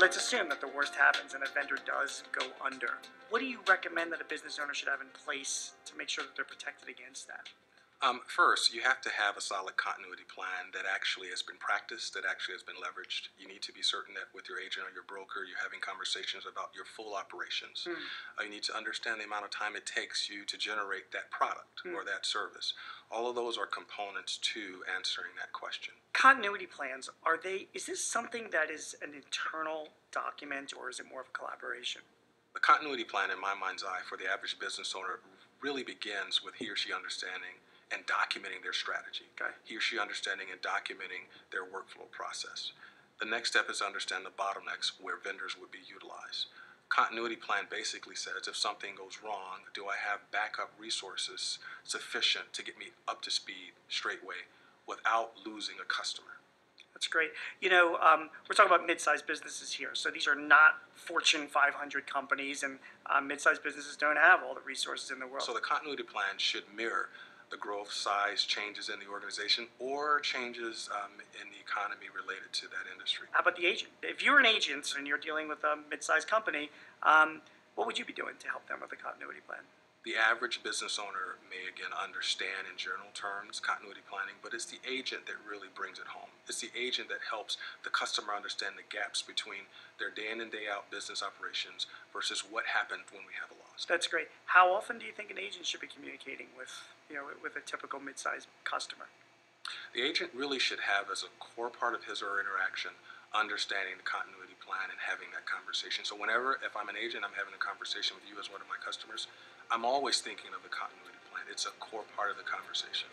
let's assume that the worst happens and a vendor does go under. What do you recommend that a business owner should have in place to make sure that they're protected against that? First, you have to have a solid continuity plan that actually has been practiced, that actually has been leveraged. You need to be certain that with your agent or your broker, you're having conversations about your full operations. You need to understand the amount of time it takes you to generate that product or that service. All of those are components to answering that question. Continuity plans, is this something that is an internal document or is it more of a collaboration? The continuity plan, in my mind's eye, for the average business owner really begins with he or she understanding and documenting their strategy. Okay. He or she understanding and documenting their workflow process. The next step is to understand the bottlenecks where vendors would be utilized. Continuity plan basically says if something goes wrong, do I have backup resources sufficient to get me up to speed straightway without losing a customer? That's great. We're talking about mid-sized businesses here. So these are not Fortune 500 companies, and mid-sized businesses don't have all the resources in the world. So the continuity plan should mirror the growth, size, changes in the organization, or changes in the economy related to that industry. How about the agent? If you're an agent and you're dealing with a mid-sized company, what would you be doing to help them with a continuity plan? The average business owner may, again, understand in general terms continuity planning, but it's the agent that really brings it home. It's the agent that helps the customer understand the gaps between their day in and day out business operations versus what happened when we have a loss. That's great. How often do you think an agent should be communicating with a typical mid-sized customer? The agent really should have as a core part of his or her interaction understanding the continuity plan and having that conversation. So if I'm an agent, I'm having a conversation with you as one of my customers, I'm always thinking of the continuity plan. It's a core part of the conversation.